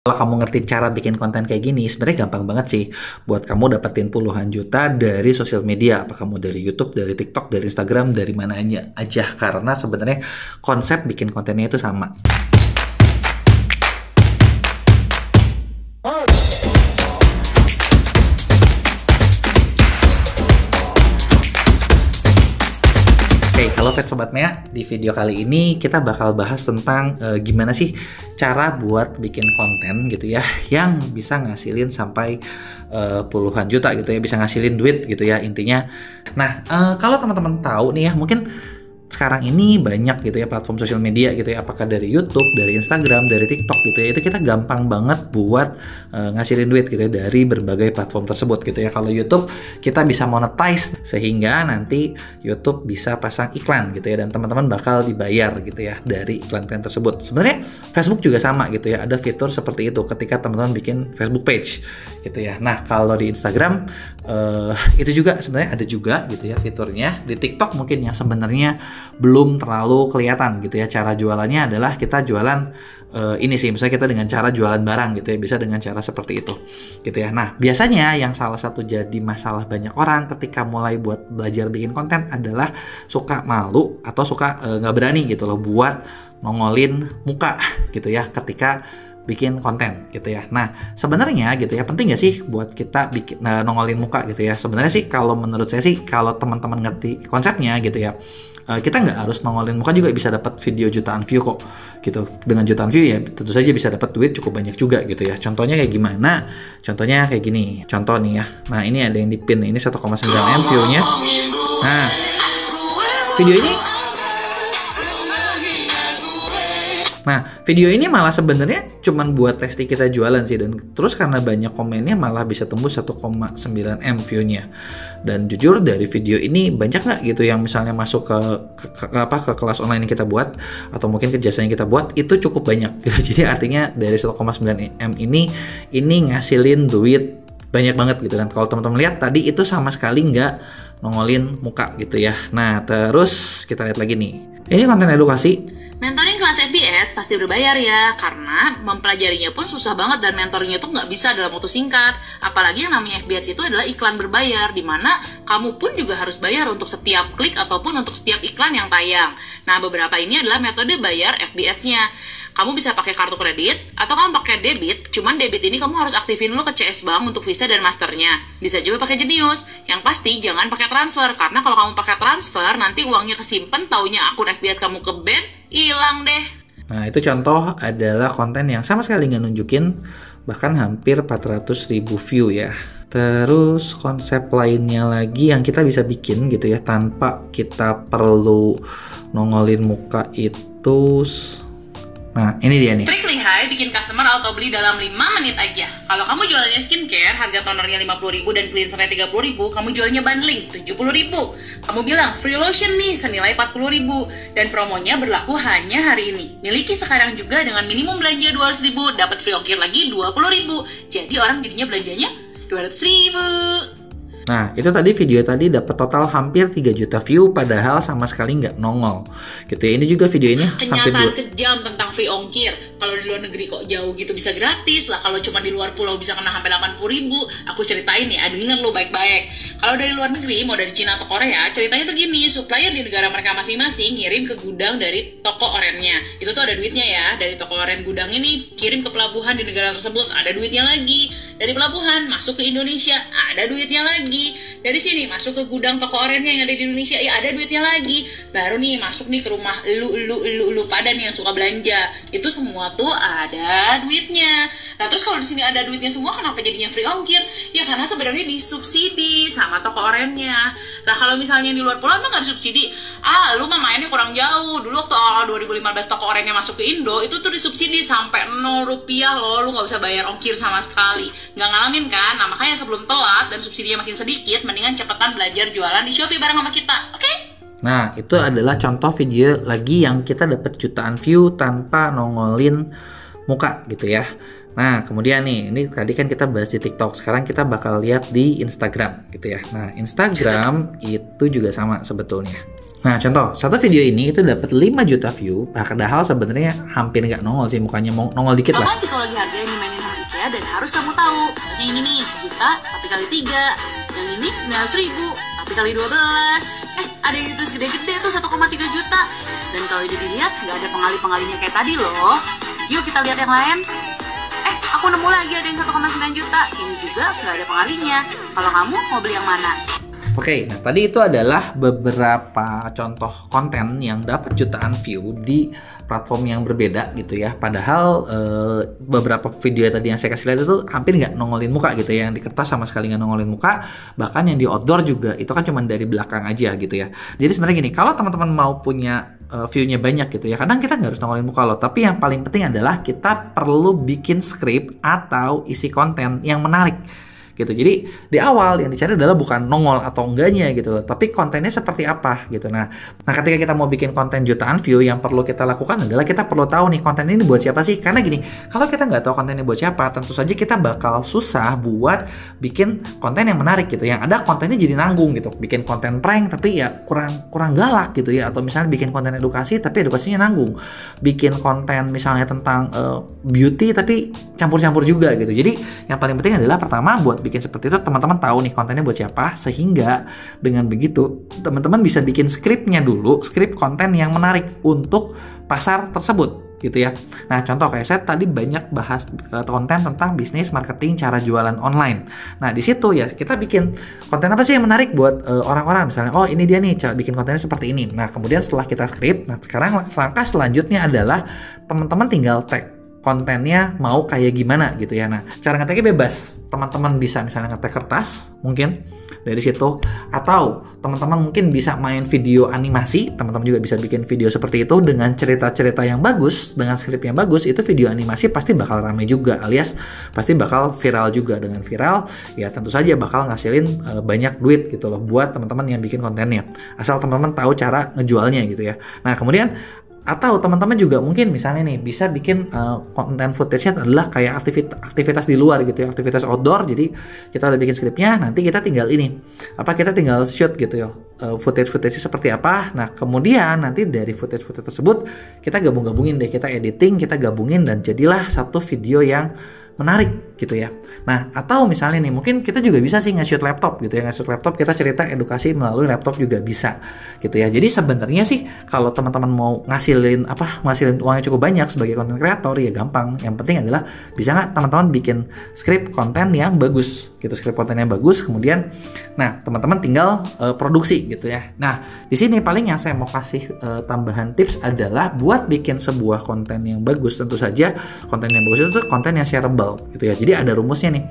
Kalau kamu ngerti cara bikin konten kayak gini, sebenarnya gampang banget sih buat kamu dapetin puluhan juta dari sosial media. Apa kamu dari YouTube, dari TikTok, dari Instagram, dari mana aja. Karena sebenarnya konsep bikin kontennya itu sama. Halo Sobat Mea, di video kali ini kita bakal bahas tentang gimana sih cara buat bikin konten gitu ya yang bisa ngasilin sampai puluhan juta gitu ya, bisa ngasilin duit gitu ya intinya. Nah, kalau teman-teman tahu nih ya, mungkin sekarang ini banyak gitu ya platform sosial media gitu ya, apakah dari YouTube, dari Instagram, dari TikTok gitu ya, itu kita gampang banget buat ngasilin duit gitu ya dari berbagai platform tersebut gitu ya. Kalau YouTube kita bisa monetize sehingga nanti YouTube bisa pasang iklan gitu ya, dan teman-teman bakal dibayar gitu ya dari iklan-iklan tersebut. Sebenarnya Facebook juga sama gitu ya, ada fitur seperti itu ketika teman-teman bikin Facebook page gitu ya. Nah, kalau di Instagram itu juga sebenarnya ada juga gitu ya fiturnya. Di TikTok mungkin yang sebenarnya belum terlalu kelihatan gitu ya. Cara jualannya adalah kita jualan ini sih, misalnya kita dengan cara jualan barang gitu ya, bisa dengan cara seperti itu gitu ya. Nah, biasanya yang salah satu jadi masalah banyak orang ketika mulai buat belajar bikin konten adalah suka malu atau suka nggak berani gitu loh buat nongolin muka gitu ya ketika bikin konten gitu ya. Nah, sebenarnya gitu ya, penting gak sih buat kita bikin nongolin muka gitu ya? Sebenarnya sih kalau menurut saya sih, kalau teman-teman ngerti konsepnya gitu ya, kita nggak harus nongolin muka juga bisa dapat video jutaan view kok gitu. Dengan jutaan view ya tentu saja bisa dapat duit cukup banyak juga gitu ya. Contohnya kayak gimana? Contohnya kayak gini. Contoh nih ya. Nah, ini ada yang dipin, ini 1,9 M view-nya. Nah, video ini video ini malah sebenarnya cuman buat testing kita jualan sih, dan terus karena banyak komennya malah bisa tembus 1,9 M view-nya. Dan jujur dari video ini banyak nggak gitu yang misalnya masuk ke kelas online yang kita buat atau mungkin ke jasa yang kita buat, itu cukup banyak gitu. Jadi artinya dari 1,9 M ini ngasilin duit banyak banget gitu. Dan kalau teman-teman lihat tadi itu sama sekali nggak nongolin muka gitu ya. Nah, terus kita lihat lagi nih. Ini konten edukasi. Mentoring kelas FB Ads pasti berbayar ya, karena mempelajarinya pun susah banget dan mentoringnya tuh nggak bisa dalam waktu singkat. Apalagi yang namanya FB Ads itu adalah iklan berbayar, dimana kamu pun juga harus bayar untuk setiap klik ataupun untuk setiap iklan yang tayang. Nah, beberapa ini adalah metode bayar FB Ads-nya. Kamu bisa pakai kartu kredit atau kamu pakai debit. Cuman debit ini kamu harus aktifin dulu ke CS Bank untuk Visa dan Masternya. Bisa juga pakai Jenius. Yang pasti jangan pakai transfer, karena kalau kamu pakai transfer nanti uangnya kesimpan, taunya akun FB Ads kamu ke ban, hilang deh. Nah, itu contoh adalah konten yang sama sekali nggak nunjukin, bahkan hampir 400.000 view ya. Terus konsep lainnya lagi yang kita bisa bikin gitu ya tanpa kita perlu nongolin muka itu. Nah, ini dia nih. Trik lihai bikin customer auto beli dalam 5 menit aja. Kalau kamu jualannya skincare, harga tonernya 50.000 dan cleansernya 30.000, kamu jualnya bundling 70.000. Kamu bilang free lotion nih senilai 40.000 dan promonya berlaku hanya hari ini. Miliki sekarang juga dengan minimum belanja 200.000, dapat free ongkir lagi 20.000. Jadi orang jadinya belanjanya 200.000. Nah, itu tadi video tadi dapat total hampir 3 juta view padahal sama sekali nggak nongol gitu ya. Ini juga video ini hampir kenyataan kejam tentang free ongkir. Kalau di luar negeri kok jauh gitu bisa gratis lah. Kalau cuma di luar pulau bisa kena sampai 80.000. Aku ceritain ya, denger lo baik-baik. Kalau dari luar negeri, mau dari Cina atau Korea, ceritanya tuh gini, supplier di negara mereka masing-masing ngirim ke gudang dari toko orennya. Itu tuh ada duitnya ya, dari toko oren gudang ini kirim ke pelabuhan di negara tersebut, ada duitnya lagi. Dari pelabuhan masuk ke Indonesia, ada duitnya lagi. Dari sini masuk ke gudang toko orennya yang ada di Indonesia, ya ada duitnya lagi. Baru nih masuk nih ke rumah lu pada nih yang suka belanja. Itu semua tuh ada duitnya. Nah, terus kalau di sini ada duitnya semua, kenapa jadinya free ongkir? Ya karena sebenarnya disubsidi sama toko orennya. Nah, kalau misalnya di luar pulau emang nggak disubsidi. Lu mah mainnya kurang jauh. Dulu waktu awal 2015 toko orennya masuk ke Indo, itu tuh disubsidi sampai 0 rupiah loh. Lu nggak usah bayar ongkir sama sekali. Nggak ngalamin kan? Nah, makanya sebelum telat dan subsidinya makin sedikit, mendingan cepetan belajar jualan di Shopee bareng sama kita. Oke? Nah, itu adalah contoh video lagi yang kita dapat jutaan view tanpa nongolin muka gitu ya. Nah, kemudian nih, ini tadi kan kita bahas di TikTok, sekarang kita bakal lihat di Instagram gitu ya. Nah, Instagram itu juga sama sebetulnya. Nah, contoh, satu video ini itu dapat 5 juta view, padahal sebenarnya hampir nggak nongol sih, mukanya nongol dikit lah. Apa psikologi harga yang dimainin sama IKEA dan harus kamu tahu. Yang ini nih, 1 juta tapi kali 3. Yang ini 900.000 tapi kali 12. Ada yang itu gede-gede tuh 1,3 juta. Dan kalau udah dilihat, nggak ada pengali-pengalinya kayak tadi loh. Yuk kita lihat yang lain. Aku nemu lagi ada yang 1,9 juta. Ini juga nggak ada pengalinya. Kalau kamu mau beli yang mana? Oke, nah tadi itu adalah beberapa contoh konten yang dapat jutaan view di platform yang berbeda gitu ya. Padahal beberapa video tadi yang saya kasih lihat itu hampir nggak nongolin muka gitu ya. Yang di kertas sama sekali nggak nongolin muka. Bahkan yang di outdoor juga itu kan cuma dari belakang aja gitu ya. Jadi sebenarnya gini, kalau teman-teman mau punya view-nya banyak gitu ya, kadang kita nggak harus nongolin muka loh. Tapi yang paling penting adalah kita perlu bikin script atau isi konten yang menarik gitu. Jadi di awal yang dicari adalah bukan nongol atau enggaknya gitu loh, tapi kontennya seperti apa gitu. Nah ketika kita mau bikin konten jutaan view, yang perlu kita lakukan adalah kita perlu tahu nih konten ini buat siapa sih. Karena gini, kalau kita nggak tahu kontennya buat siapa, tentu saja kita bakal susah buat bikin konten yang menarik gitu. Yang ada kontennya jadi nanggung gitu, bikin konten prank tapi ya kurang galak gitu ya, atau misalnya bikin konten edukasi tapi edukasinya nanggung, bikin konten misalnya tentang beauty tapi campur-campur juga gitu. Jadi yang paling penting adalah pertama buat bikin seperti itu teman-teman tahu nih kontennya buat siapa, sehingga dengan begitu teman-teman bisa bikin skripnya dulu, skrip konten yang menarik untuk pasar tersebut gitu ya. Nah contoh kayak saya tadi banyak bahas konten tentang bisnis, marketing, cara jualan online. Nah di situ ya kita bikin konten apa sih yang menarik buat orang-orang, misalnya oh ini dia nih cara bikin kontennya seperti ini. Nah kemudian setelah kita skrip, nah sekarang langkah selanjutnya adalah teman-teman tinggal tag kontennya mau kayak gimana gitu ya. Nah cara ngeteknya bebas, teman-teman bisa misalnya ngetek kertas mungkin dari situ, atau teman-teman mungkin bisa main video animasi. Teman-teman juga bisa bikin video seperti itu dengan cerita-cerita yang bagus, dengan skrip yang bagus. Itu video animasi pasti bakal ramai juga, alias pasti bakal viral juga. Dengan viral ya tentu saja bakal ngasilin banyak duit gitu loh buat teman-teman yang bikin kontennya, asal teman-teman tahu cara ngejualnya gitu ya. Nah kemudian atau teman-teman juga mungkin misalnya nih bisa bikin konten footage-nya adalah kayak aktivitas di luar gitu ya, aktivitas outdoor. Jadi kita udah bikin skripnya, nanti kita tinggal kita tinggal shoot gitu ya, footage-nya seperti apa. Nah kemudian nanti dari footage tersebut kita gabungin deh, kita editing, kita gabungin dan jadilah satu video yang menarik gitu ya. Nah atau misalnya nih mungkin kita juga bisa sih nge-shoot laptop gitu ya, nge-shoot laptop kita cerita edukasi melalui laptop juga bisa gitu ya. Jadi sebenarnya sih kalau teman-teman mau ngasilin uangnya cukup banyak sebagai content creator ya gampang. Yang penting adalah bisa nggak teman-teman bikin script konten yang bagus gitu, script konten yang bagus. Kemudian nah teman-teman tinggal produksi gitu ya. Nah di sini paling yang saya mau kasih tambahan tips adalah buat bikin sebuah konten yang bagus. Tentu saja konten yang bagus itu konten yang shareable gitu ya. Jadi ada rumusnya nih.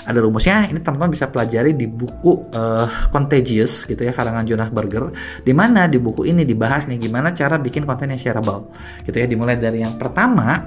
Ada rumusnya, ini teman-teman bisa pelajari di buku Contagious gitu ya, karangan Jonah Berger. Di mana di buku ini dibahas nih gimana cara bikin konten yang shareable gitu ya. Dimulai dari yang pertama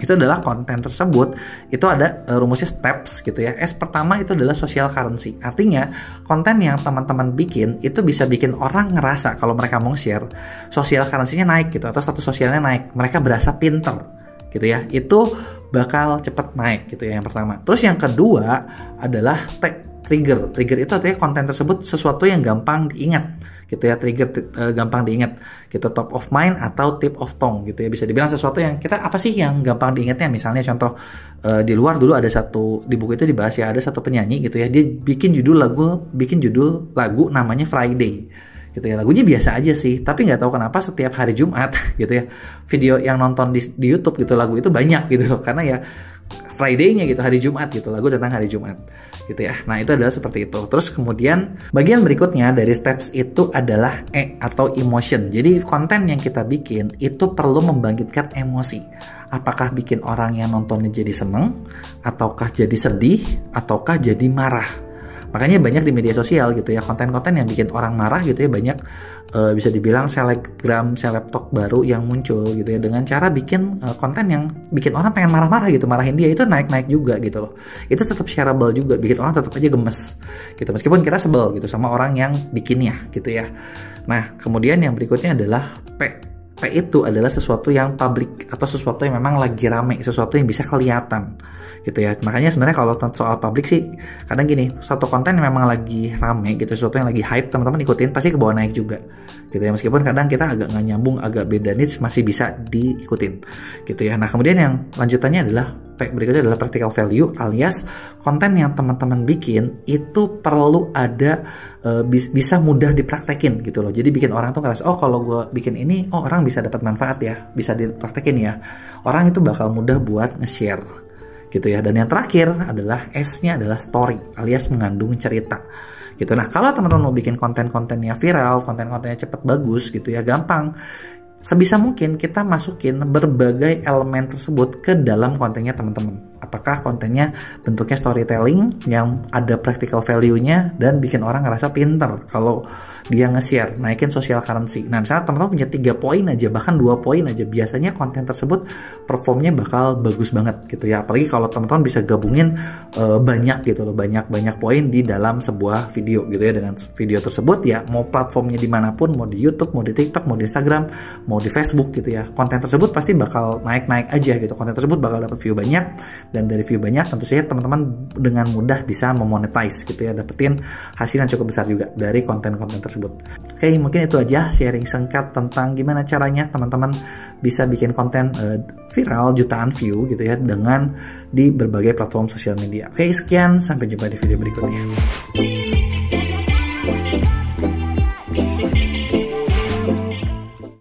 itu adalah konten tersebut itu ada rumusnya steps gitu ya. S pertama itu adalah social currency. Artinya konten yang teman-teman bikin itu bisa bikin orang ngerasa kalau mereka mau share social currency-nya naik gitu, atau status sosialnya naik, mereka berasa pinter gitu ya. Itu bakal cepet naik gitu ya yang pertama. Terus yang kedua adalah trigger itu artinya konten tersebut sesuatu yang gampang diingat gitu ya. Trigger gampang diingat gitu, top of mind atau tip of tongue gitu ya. Bisa dibilang sesuatu yang kita apa sih yang gampang diingatnya. Misalnya contoh di luar dulu ada di buku itu dibahas ya, ada satu penyanyi gitu ya, dia bikin judul lagu namanya Friday gitu ya. Lagunya biasa aja sih, tapi nggak tahu kenapa setiap hari Jumat gitu ya video yang nonton di YouTube gitu lagu itu banyak gitu loh, karena ya Friday-nya gitu, hari Jumat gitu, lagu tentang hari Jumat gitu ya. Nah itu adalah seperti itu. Terus kemudian bagian berikutnya dari steps itu adalah atau emotion. Jadi konten yang kita bikin itu perlu membangkitkan emosi. Apakah bikin orang yang nontonnya jadi seneng, ataukah jadi sedih, ataukah jadi marah. Makanya banyak di media sosial gitu ya konten-konten yang bikin orang marah gitu ya, banyak bisa dibilang selebtok baru yang muncul gitu ya, dengan cara bikin konten yang bikin orang pengen marah-marah gitu, marahin dia, itu naik-naik juga gitu loh. Itu tetap shareable juga, bikin orang tetap aja gemes gitu meskipun kita sebel gitu sama orang yang bikinnya gitu ya. Nah kemudian yang berikutnya adalah P itu adalah sesuatu yang publik atau sesuatu yang memang lagi rame, sesuatu yang bisa kelihatan gitu ya. Makanya sebenarnya kalau soal publik sih kadang gini, suatu konten yang memang lagi rame gitu, sesuatu yang lagi hype, teman-teman ikutin pasti ke bawah naik juga gitu ya. Meskipun kadang kita agak nggak nyambung, agak beda niche, masih bisa diikutin gitu ya. Nah kemudian yang lanjutannya adalah berikutnya adalah practical value, alias konten yang teman-teman bikin itu perlu ada bisa mudah dipraktekin gitu loh. Jadi bikin orang tuh ngerasa, oh kalau gue bikin ini, oh orang bisa dapat manfaat ya, bisa dipraktekin ya. Orang itu bakal mudah buat nge-share gitu ya. Dan yang terakhir adalah S-nya adalah story, alias mengandung cerita gitu. Nah kalau teman-teman mau bikin konten-kontennya viral, konten-kontennya cepet bagus gitu ya, gampang. Sebisa mungkin kita masukin berbagai elemen tersebut ke dalam kontennya teman-teman. Apakah kontennya bentuknya storytelling yang ada practical value-nya dan bikin orang ngerasa pinter kalau dia nge-share, naikin social currency. Nah misalnya teman-teman punya 3 poin aja, bahkan 2 poin aja, biasanya konten tersebut performnya bakal bagus banget gitu ya. Apalagi kalau teman-teman bisa gabungin banyak gitu loh, banyak poin di dalam sebuah video gitu ya. Dengan video tersebut ya, mau platformnya dimanapun, mau di YouTube, mau di TikTok, mau di Instagram, mau di Facebook gitu ya, konten tersebut pasti bakal naik-naik aja gitu. Konten tersebut bakal dapat view banyak, dan dari view banyak tentu saja teman-teman dengan mudah bisa memonetize gitu ya, dapetin hasil yang cukup besar juga dari konten-konten tersebut. Oke, mungkin itu aja sharing singkat tentang gimana caranya teman-teman bisa bikin konten viral jutaan view gitu ya dengan di berbagai platform sosial media. Oke, sekian, sampai jumpa di video berikutnya.